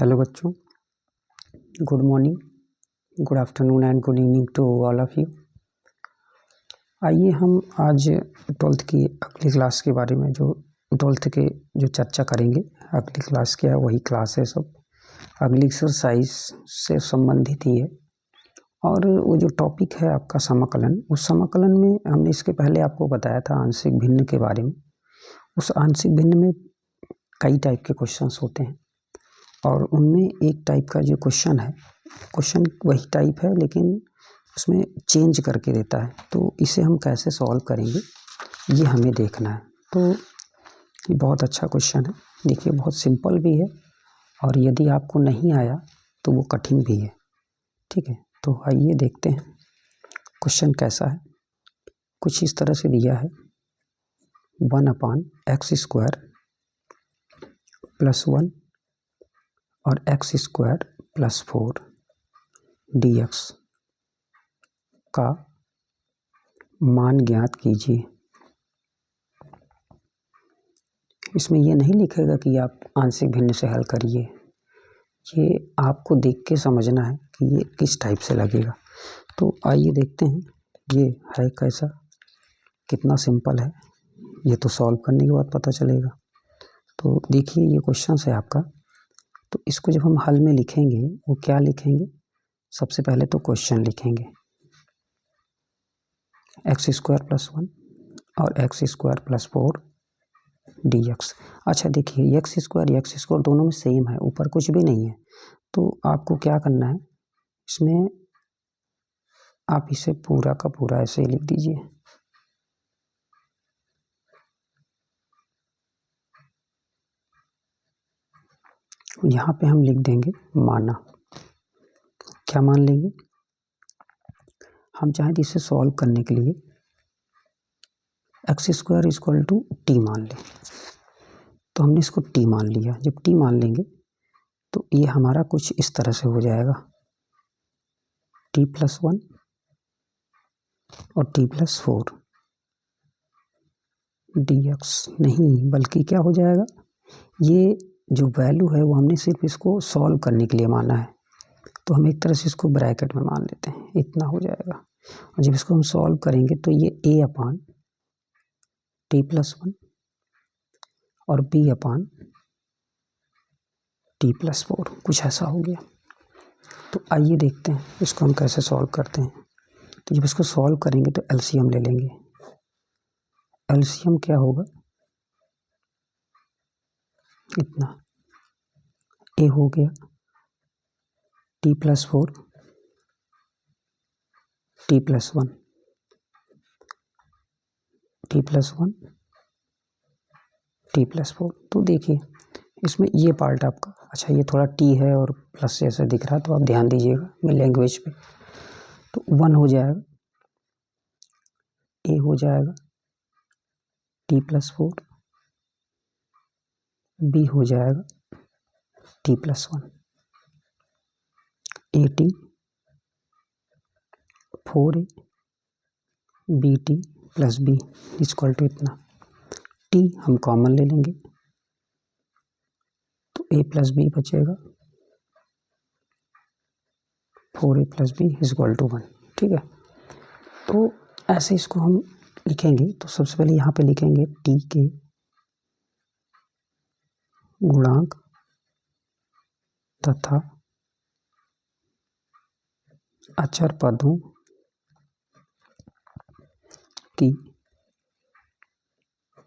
Hello बच्चों, good morning, good afternoon and good evening to all of you. आइए हम आज 12th की अगली क्लास के बारे में जो 12th के जो चर्चा करेंगे। अगली क्लास क्या है, वही क्लास है सब। अगली एक्सरसाइज से संबंधित ही है और वो जो टॉपिक है आपका समाकलन। उस समाकलन में हमने इसके पहले आपको बताया था आंशिक भिन्न के बारे में। उस आंशिक भिन्न में कई टाइप के क्वेश्चंस होते हैं और उनमें एक टाइप का जो क्वेश्चन है, क्वेश्चन वही टाइप है लेकिन उसमें चेंज करके देता है। तो इसे हम कैसे सॉल्व करेंगे ये हमें देखना है। तो ये बहुत अच्छा क्वेश्चन है, देखिए बहुत सिंपल भी है और यदि आपको नहीं आया तो वो कठिन भी है। ठीक है, तो आइए देखते हैं क्वेश्चन कैसा है। कुछ इस तरह से दिया है 1/x² + 1 और x² + 4 dx का मान ज्ञात कीजिए। इसमें ये नहीं लिखेगा कि आप आंशिक भिन्न से हल करिए, ये आपको देख के समझना है कि ये किस टाइप से लगेगा। तो आइए देखते हैं ये है कैसा, कितना सिंपल है, ये तो सॉल्व करने के बाद पता चलेगा। तो देखिए ये क्वेश्चन है आपका। तो इसको जब हम हल में लिखेंगे वो क्या लिखेंगे, सबसे पहले तो क्वेश्चन लिखेंगे x² + 1 और x² + 4 dx। अच्छा देखिए x² दोनों में सेम है, ऊपर कुछ भी नहीं है। तो आपको क्या करना है, इसमें आप इसे पूरा का पूरा ऐसे ही लिख दीजिए। यहाँ पे हम लिख देंगे माना। क्या मान लेंगे, हम चाहें तो इसे सॉल्व करने के लिए x² = t मान लें। तो हमने इसको t मान लिया। जब t मान लेंगे तो ये हमारा कुछ इस तरह से हो जाएगा t + 1 और t + 4 dx। नहीं बल्कि क्या हो जाएगा, ये जो वैल्यू है वो हमने सिर्फ इसको सॉल्व करने के लिए माना है। तो हम एक तरह से इसको ब्रैकेट में मान लेते हैं, इतना हो जाएगा। और जब इसको हम सॉल्व करेंगे तो ये a/t + 1 और b/t + 4 कुछ ऐसा हो गया। तो आइए देखते हैं इसको हम कैसे सॉल्व करते हैं। तो जब इसको सॉल्व करेंगे तो एलसीएम ले लेंगे। एलसीएम क्या होगा, इतना a हो गया t + 4 t + 1 t + 1 t + 4। तो देखिए इसमें ये पार्ट आपका, अच्छा ये थोड़ा t है और प्लस जैसा दिख रहा है तो आप ध्यान दीजिएगा मेरी लैंग्वेज पे। तो 1 हो जाएगा, a हो जाएगा t + 4, b हो जाएगा t + 1 at 4a bt + b = इतना। t हम कॉमन ले लेंगे तो a + b बचेगा 4a + b = 1। ठीक है, तो ऐसे इसको हम लिखेंगे। तो सबसे पहले यहाँ पे लिखेंगे t के गुणांक तथा अचर पदों की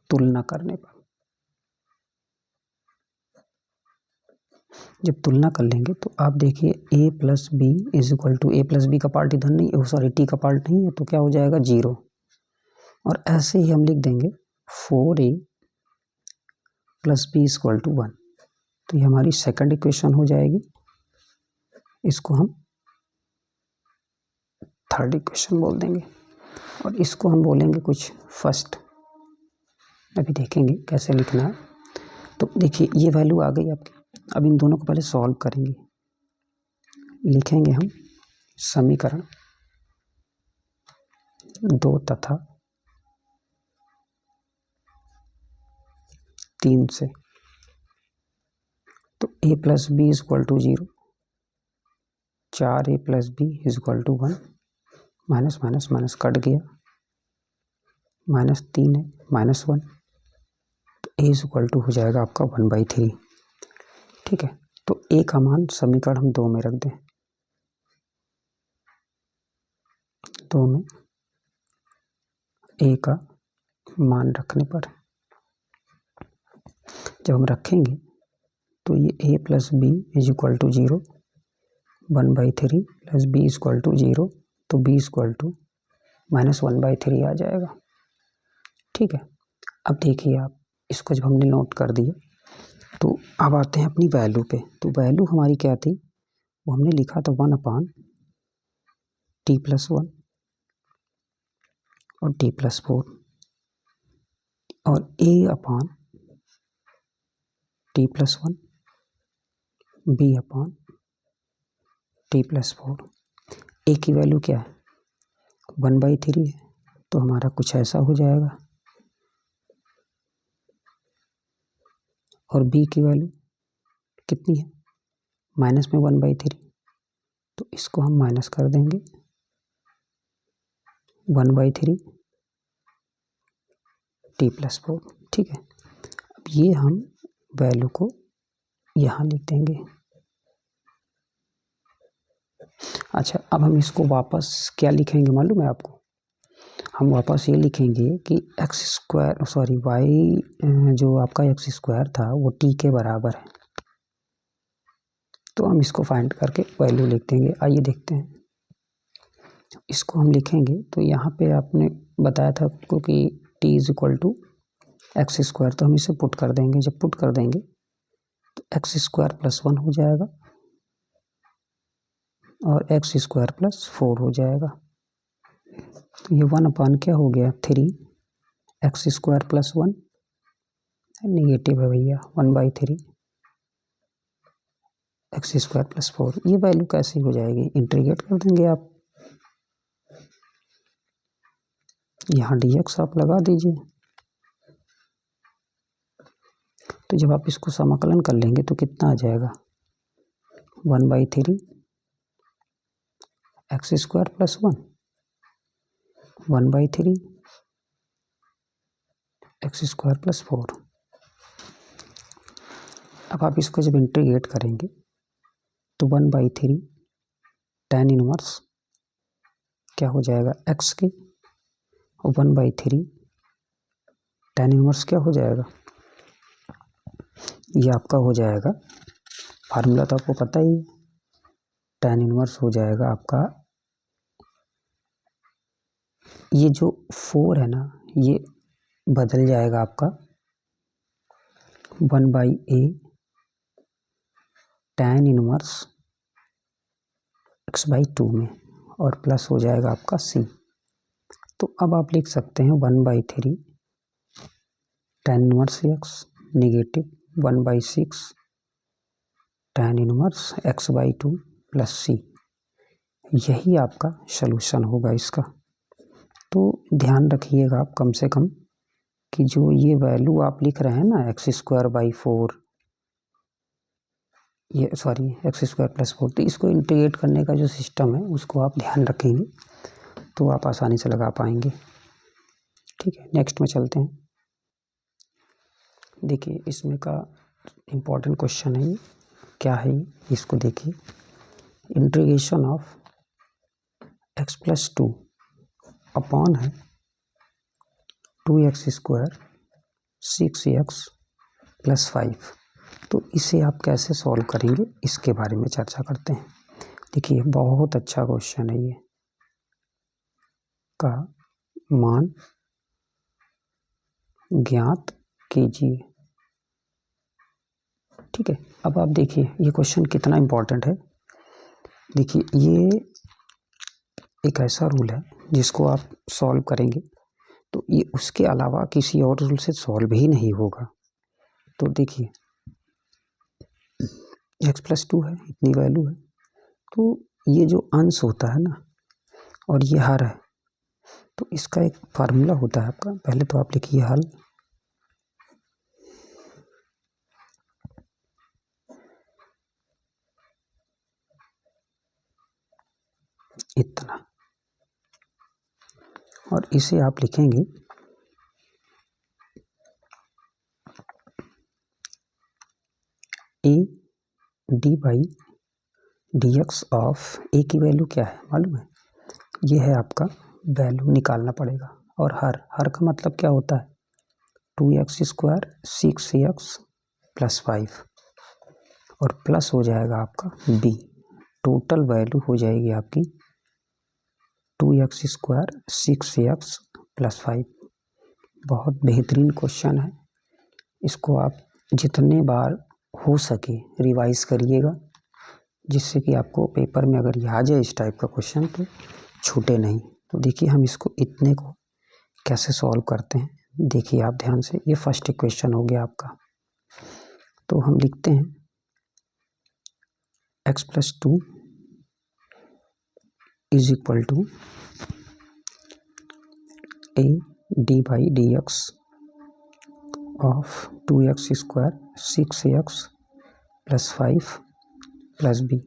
तुलना करने पर, जब तुलना कर लेंगे तो आप देखिए a + b = a + b का पार्ट इधर नहीं, सॉरी t का पार्ट नहीं है, तो क्या हो जाएगा 0। और ऐसे ही हम लिख देंगे 4a + b = 1। तो ये हमारी सेकंड इक्वेशन हो जाएगी, इसको हम थर्ड इक्वेशन बोल देंगे और इसको हम बोलेंगे कुछ फर्स्ट। अभी देखेंगे कैसे लिखना है। तो देखिए ये वैल्यू आ गई आपकी। अब इन दोनों को पहले सॉल्व करेंगे। लिखेंगे हम समीकरण 2 तथा 3 से। तो A plus B is equal to 0, 4a plus B is equal to 1, minus minus minus cut गया, -3 है, -1, तो a इज इक्वल टू हो जाएगा आपका 1/3। ठीक है, तो a का मान समीकरण हम 2 में रख दें, 2 में a का मान रखने पर जब हम रखेंगे तो ये a plus B is equal to 0, 1/3 plus B is equal to 0, तो b इज इक्वल टू -1/3 आ जाएगा। ठीक है, अब देखिए आप इसको जब हमने नोट कर दिया तो अब आते हैं अपनी वैल्यू पे। तो वैल्यू हमारी क्या थी, वो हमने लिखा था 1/t+1 और t+4 और a/t+1 b/t+4। a की वैल्यू क्या है, 1/3 है, तो हमारा कुछ ऐसा हो जाएगा, और b की वैल्यू कितनी है, माइनस में 1/3, तो इसको हम माइनस कर देंगे, 1/3 t+4। ठीक है, अब ये हम वैल्यू को यहाँ लिख देंगे। अच्छा, अब हम इसको वापस क्या लिखेंगे मालूम है आपको, हम वापस ये लिखेंगे कि y जो आपका x² था वो t के बराबर है, तो हम इसको फाइंड करके वैल्यू लिख देंगे। आइए देखते हैं, इसको हम लिखेंगे तो यहाँ पे आपने बताया था आपको कि t is equal to x², तो हम इसे पुट कर देंगे। जब पुट कर देंगे तो x² + 1 हो जाएगा और x² + 4 हो जाएगा, तो ये 1 क्या हो गया, 3 x² + 1 निगेटिव है भैया, 1/3 x² + 4। ये वैल्यू कैसी हो जाएगी, इंटीग्रेट कर देंगे आप, यहाँ dx आप लगा दीजिए, तो जब आप इसको समाकलन कर लेंगे तो कितना आ जाएगा, 1/3 x² + 1, 1/3 x² + 4। अब आप इसको जब इंटीग्रेट करेंगे तो 1/3 tan इनवर्स क्या हो जाएगा, x के, और 1/3 tan इनवर्स क्या हो जाएगा, ये आपका हो जाएगा, फार्मूला तो आपको पता ही, tan इनवर्स हो जाएगा आपका, ये जो 4 है ना ये बदल जाएगा आपका 1/a tan इनवर्स x/2 में, और प्लस हो जाएगा आपका c। तो अब आप लिख सकते हैं 1/3 tan inverse x negative 1/6 tan inverse x/2 + c, यही आपका सलूशन होगा इसका। तो ध्यान रखिएगा आप कम से कम कि जो ये वैल्यू आप लिख रहे हैं ना x²/4, ये सॉरी x² + 4, तो इसको इंटीग्रेट करने का जो सिस्टम है उसको आप ध्यान रखेंगे तो आप आसानी से लगा पाएंगे। ठीक है, नेक्स्ट में चलते हैं। देखिए इसमें का इम्पोर्टेंट क्वेश्चन है, ये क्या है, इसको देखिए, इंटीग्रेशन ऑफ x+2 अपॉन है 2x² 6x + 5, तो इसे आप कैसे सॉल्व करेंगे इसके बारे में चर्चा करते हैं। देखिए बहुत अच्छा क्वेश्चन है, ये का मान ज्ञात कीजिए। ठीक है, अब आप देखिए ये क्वेश्चन कितना इम्पोर्टेंट है। देखिए ये एक ऐसा रूल है जिसको आप सॉल्व करेंगे तो ये उसके अलावा किसी और रूल से सॉल्व ही नहीं होगा। तो देखिए x+2 है, इतनी वैल्यू है, तो ये जो अंश होता है ना और ये हर है, तो इसका एक फार्मूला होता है आपका, पहले तो आप लिखिए हल, इतना, और इसे आप लिखेंगे A D by D X of A की वैल्यू क्या है मालूम है, ये है आपका वैल्यू निकालना पड़ेगा। और हर का मतलब क्या होता है, 2x² 6x प्लस 5, और प्लस हो जाएगा आपका b, टोटल वैल्यू हो जाएगी आपकी 2x² 6x प्लस 5। बहुत बेहतरीन क्वेश्चन है, इसको आप जितने बार हो सके रिवाइज करिएगा, जिससे कि आपको पेपर में अगर ये आ जाए इस टाइप का क्वेश्चन तो छूटे नहीं। तो देखिए हम इसको इतने को कैसे सॉल्व करते हैं, देखिए आप ध्यान से। ये फर्स्ट इक्वेशन हो गया आपका, तो हम लिखते हैं x plus 2 is equal to A D by D X of 2x² 6x plus 5 plus b।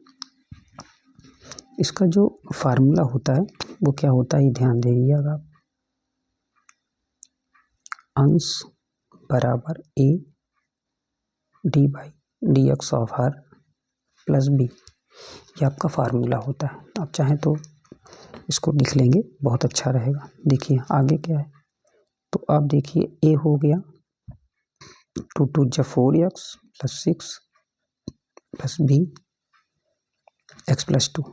इसका जो फार्मूला होता है वो क्या होता है, ध्यान दीजिएगा आप। अंश बराबर A D by D X of R plus B, ये आपका फार्मूला होता है। आप चाहें तो इसको लिख लेंगे, बहुत अच्छा रहेगा। देखिए आगे क्या है, तो आप देखिए ए हो गया 2 2 जा 4x plus 6 plus B X plus 2,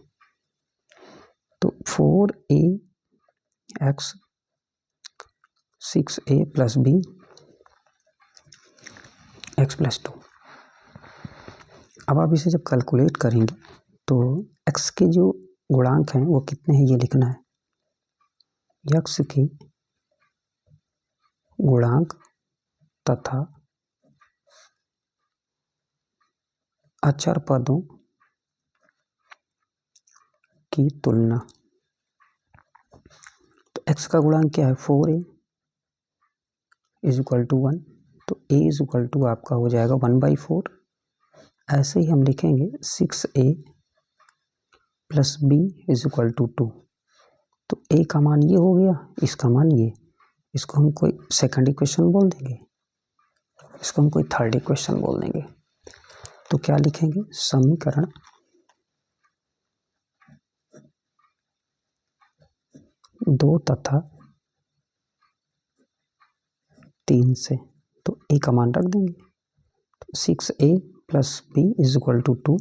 तो 4a x 6a plus B X plus 2। अब आप इसे जब कैलकुलेट करेंगे तो x के जो गुणांक हैं वो कितने हैं ये लिखना है, x के गुणांक तथा अचर पदों की तुलना। तो x का गुणांक क्या है 4a इज इक्वल टू 1, तो a इज इक्वल टू आपका हो जाएगा 1/4। ऐसे ही हम लिखेंगे 6a plus b is equal to 2, तो a का मान ये हो गया, इसका मान ये, इसको हम कोई सेकंड इक्वेशन बोल देंगे, इसको हम कोई थर्ड इक्वेशन बोल देंगे। तो क्या लिखेंगे, समीकरण 2 तथा 3 से, तो a का मान रख देंगे, तो 6a plus b is equal to 2,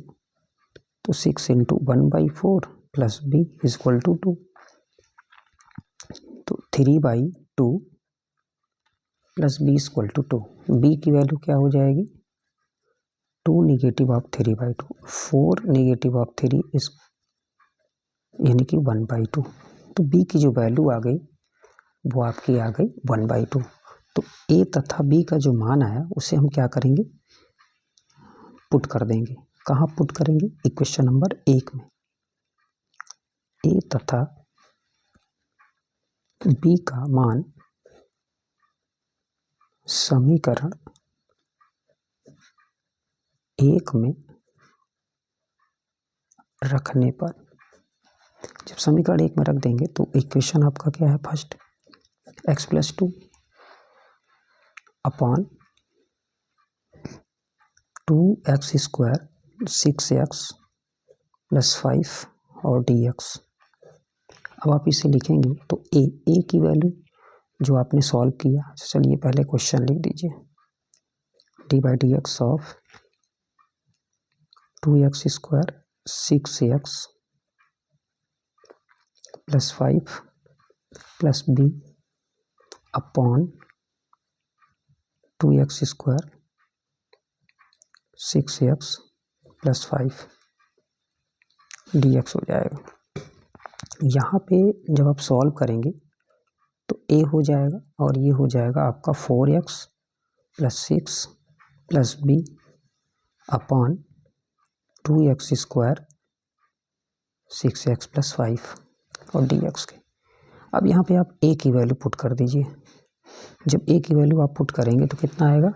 तो 6 into 1/4 plus b is equal to 2, तो 3/2 plus b is equal to 2। b की वैल्यू क्या हो जाएगी 2 निगेटिव ऑफ 3/2, 4 निगेटिव ऑफ 3 इस यानी कि 1/2। तो b की जो वैल्यू आ गई वो आपकी आ गई 1/2। तो a तथा b का जो मान आया उसे हम क्या करेंगे, पुट कर देंगे। कहाँ पुट करेंगे, इक्वेशन नंबर 1 में। a तथा b का मान समीकरण 1 में रखने पर, जब समीकरण 1 में रख देंगे तो इक्वेशन आपका क्या है, first x plus 2 upon 2x² 6x plus 5 और dx। अब आप इसे लिखेंगे तो a की वैल्यू जो आपने सॉल्व किया, चलिए पहले क्वेश्चन लिख दीजिए, D by D X of 2x² 6x plus 5 plus b upon 2x² 6x plus 5 dx हो जाएगा। यहाँ पे जब आप सॉल्व करेंगे तो a हो जाएगा और ये हो जाएगा आपका 4x plus 6 plus b upon 2x² 6x plus 5 और dx के। अब यहाँ पे आप a की वैल्यू पुट कर दीजिए। जब a की वैल्यू आप पुट करेंगे तो कितना आएगा,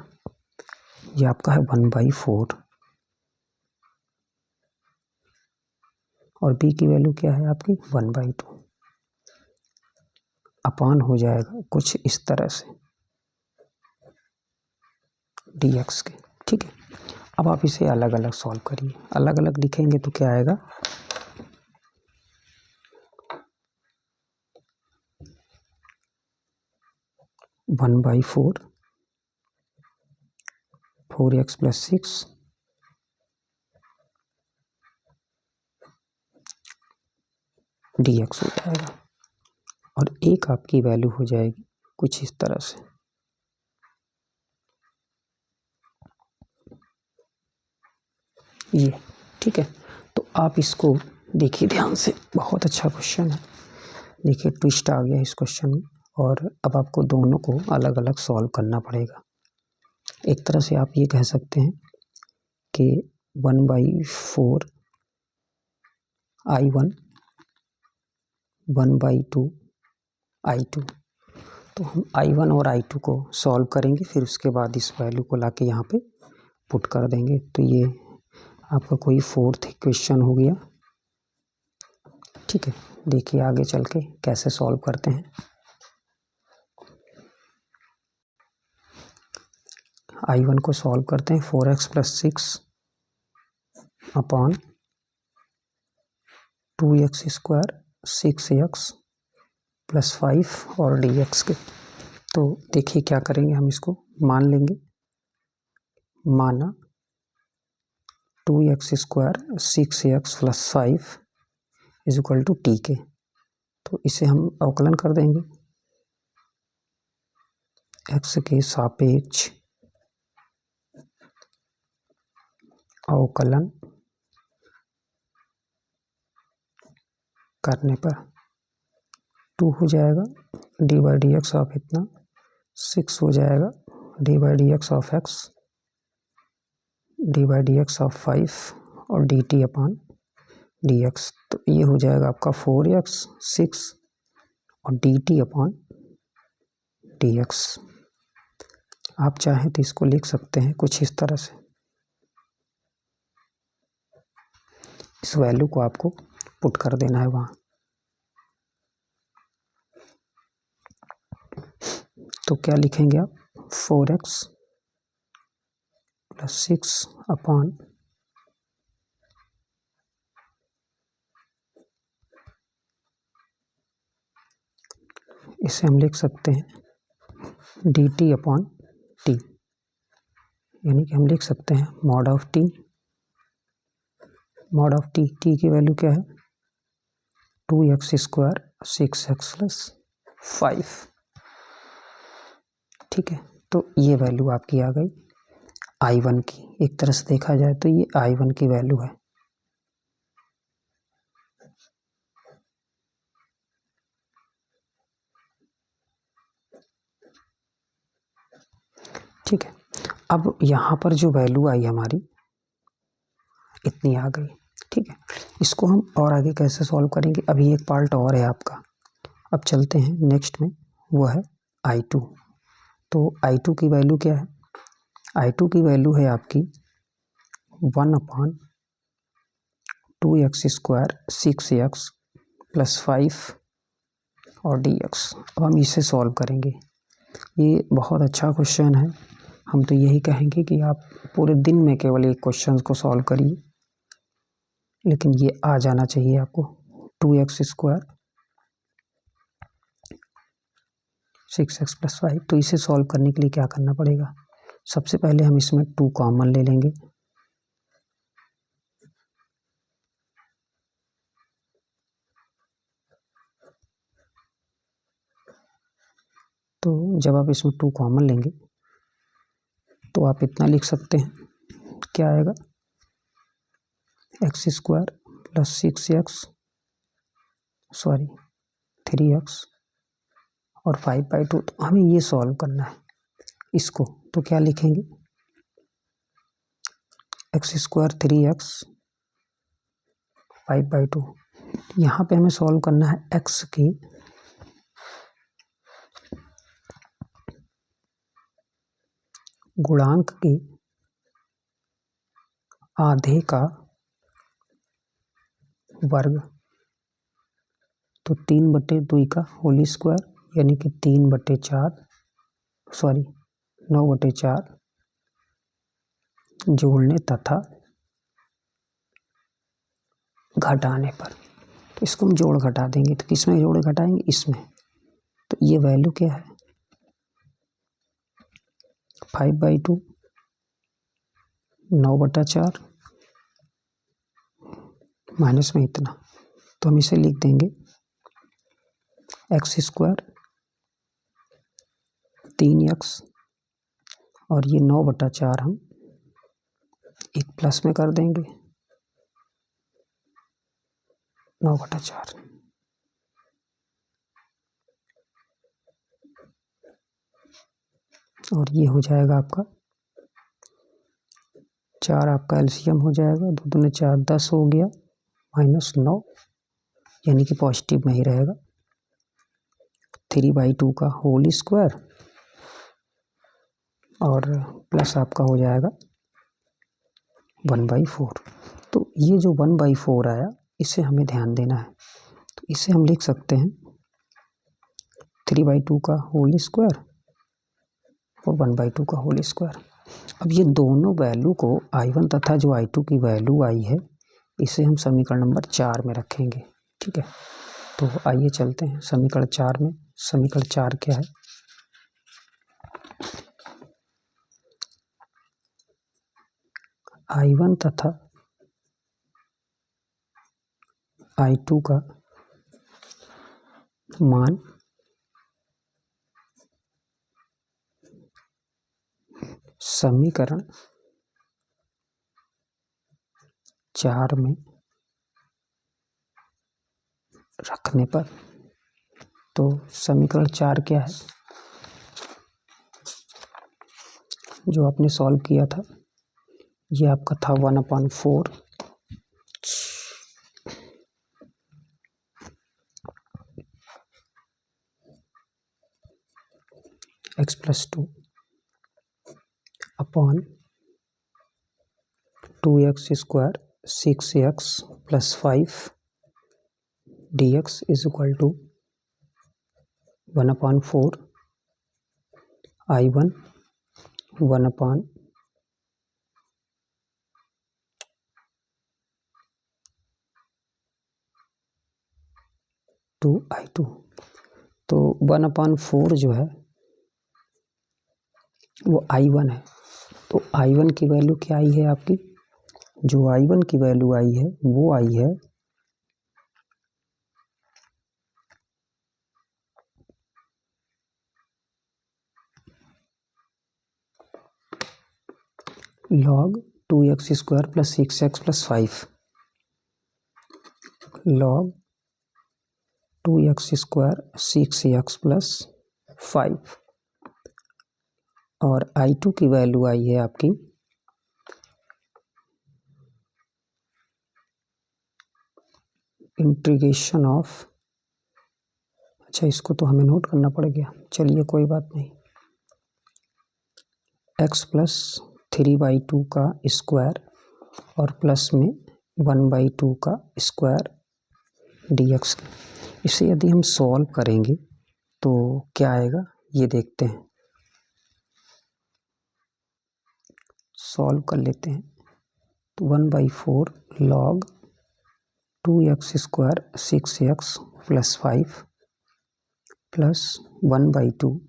ये आपका है 1/4 और b की वैल्यू क्या है आपकी 1/2 अपान हो जाएगा कुछ इस तरह से dx के। ठीक है, अब आप इसे अलग अलग सॉल्व करिए। अलग अलग लिखेंगे तो क्या आएगा, वन बाई 4x + 6 dx हो जाएगा और एक आपकी वैल्यू हो जाएगी कुछ इस तरह से। ये ठीक है, तो आप इसको देखिए ध्यान से, बहुत अच्छा क्वेश्चन है। देखिए ट्विस्ट आ गया इस क्वेश्चन में और अब आपको दोनों को अलग अलग सॉल्व करना पड़ेगा। एक तरह से आप ये कह सकते हैं कि 1/4 I1 1/2 I2। तो हम I1 और I2 को सॉल्व करेंगे, फिर उसके बाद इस वैल्यू को लाके यहाँ पे पुट कर देंगे। तो ये आपका कोई फोर्थ इक्वेशन हो गया। ठीक है, देखिए आगे चल के कैसे सॉल्व करते हैं। I1 को सॉल्व करते हैं 4x + 6 अपान 2x² 6x + 5 और dx के। तो देखिए क्या करेंगे, हम इसको मान लेंगे, माना 2x² 6x + 5 = t के। तो इसे हम अवकलन कर देंगे x के सापेक्ष अवकलन करने पर 2 हो जाएगा d/dx ऑफ इतना, 6 हो जाएगा d/dx of x, d/dx of 5 और dt/dx। तो ये हो जाएगा आपका 4x 6 और dt/dx। आप चाहें तो इसको लिख सकते हैं कुछ इस तरह से। इस वैल्यू को आपको पुट कर देना है वहाँ। तो क्या लिखेंगे आप, 4x + 6 अपान इसे हम लिख सकते हैं dt/t, यानी कि हम लिख सकते हैं mod of t। mod of t, t की वैल्यू क्या है 2x² 6x + 5। ठीक है, तो ये वैल्यू आपकी आ गई I1 की। एक तरह से देखा जाए तो ये I1 की वैल्यू है। ठीक है, अब यहाँ पर जो वैल्यू आई हमारी इतनी आ गई। ठीक है, इसको हम और आगे कैसे सॉल्व करेंगे, अभी एक पार्ट और है आपका। अब चलते हैं नेक्स्ट में, वो है I2। तो I2 की वैल्यू क्या है, I2 की वैल्यू है आपकी 1/2x² 6x + 5 और dx। अब हम इसे सॉल्व करेंगे। ये बहुत अच्छा क्वेश्चन है। हम तो यही कहेंगे कि आप पूरे दिन में केवल एक क्वेश्चन को सॉल्व करिए, लेकिन ये आ जाना चाहिए आपको। 2x² 6x + 5। तो इसे सॉल्व करने के लिए क्या करना पड़ेगा, सबसे पहले हम इसमें 2 कॉमन ले लेंगे। तो जब आप इसमें 2 कॉमन लेंगे तो आप इतना लिख सकते हैं, क्या आएगा x² + 6x 3x और 5/2। तो हमें ये सॉल्व करना है इसको। तो क्या लिखेंगे, x² 3x 5/2। यहाँ पे हमें सॉल्व करना है x की गुणांक के आधे का वर्ग, तो 3/2 का होल स्क्वायर यानी कि 9/4 जोड़ने तथा घटाने पर। तो इसको हम जोड़ घटा देंगे, तो किसमें जोड़ घटाएंगे, इसमें। तो ये वैल्यू क्या है, 5/2 9/4 माइनस में इतना, तो हम इसे लिख देंगे x² 3x और ये 9/4 हम एक प्लस में कर देंगे 9/4। और ये हो जाएगा आपका 4, आपका एलसीएम हो जाएगा, 2 दूनी 4 10 हो गया, -9 यानी कि पॉजिटिव में ही रहेगा। 3/2 का होल स्क्वायर और प्लस आपका हो जाएगा 1/4। तो ये जो 1/4 आया इसे हमें ध्यान देना है, तो इसे हम लिख सकते हैं 3/2 का होल स्क्वायर और 1/2 का होल स्क्वायर। अब ये दोनों वैल्यू को I1 तथा जो I2 की वैल्यू आई है इसे हम समीकरण नंबर 4 में रखेंगे। ठीक है, तो आइए चलते हैं समीकरण 4 में। समीकरण 4 क्या है, I1 तथा I2 का मान समीकरण 4 में रखने पर। तो समीकरण 4 क्या है, जो आपने सॉल्व किया था, ये आपका था 1/4 x + 2 upon 2x² 6x + 5 dx = 1/4 I1 1/2 I2। तो 1/4 जो है वो I1 है, तो I1 की वैल्यू क्या आई है आपकी, जो I1 की वैल्यू आई है वो आई है log 2x² + 6x + 5 log 2x² 6x + 5 और I2 की वैल्यू आई है आपकी इंटीग्रेशन ऑफ, अच्छा इसको तो हमें नोट करना पड़ गया, चलिए कोई बात नहीं, x + 3/2 का स्क्वायर और प्लस में 1/2 का स्क्वायर dx। इसे यदि हम सॉल्व करेंगे तो क्या आएगा ये देखते हैं, सॉल्व कर लेते हैं। तो 1/4 log 2x² 6x + 5 प्लस 1/2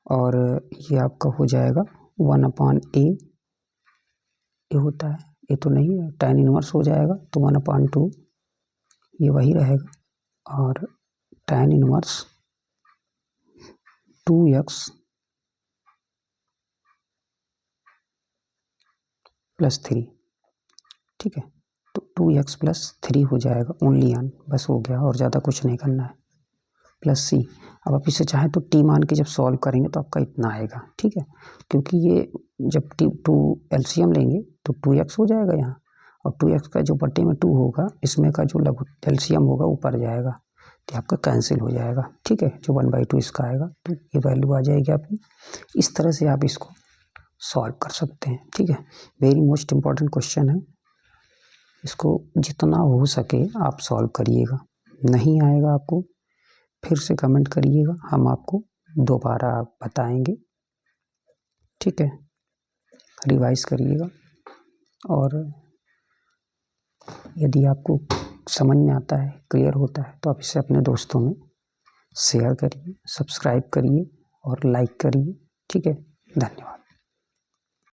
और ये आपका हो जाएगा 1/a, ये होता है, ये तो नहीं है, tan इनवर्स हो जाएगा, तो 1/2 ये वही रहेगा और tan इनवर्स 2x + 3। ठीक है, तो 2x + 3 हो जाएगा, ओनली ऑन, बस हो गया और ज़्यादा कुछ नहीं करना है, +c। अब आप इसे चाहें तो t मान के जब सॉल्व करेंगे तो आपका इतना आएगा। ठीक है, क्योंकि ये जब 2 एलसीएम लेंगे तो 2x हो जाएगा यहाँ, और 2x का जो बटे में 2 होगा इसमें का जो लघु एलसीएम होगा ऊपर जाएगा, तो आपका कैंसिल हो जाएगा। ठीक है, जो 1/2 इसका आएगा, तो ये वैल्यू आ जाएगी आपकी। इस तरह से आप इसको सॉल्व कर सकते हैं। ठीक है, वेरी मोस्ट इम्पॉर्टेंट क्वेश्चन है। इसको जितना हो सके आप सॉल्व करिएगा। नहीं आएगा आपको फिर से कमेंट करिएगा, हम आपको दोबारा बताएंगे। ठीक है, रिवाइज करिएगा और यदि आपको समझ में आता है, क्लियर होता है, तो आप इसे अपने दोस्तों में शेयर करिए, सब्सक्राइब करिए और लाइक करिए। ठीक है, धन्यवाद।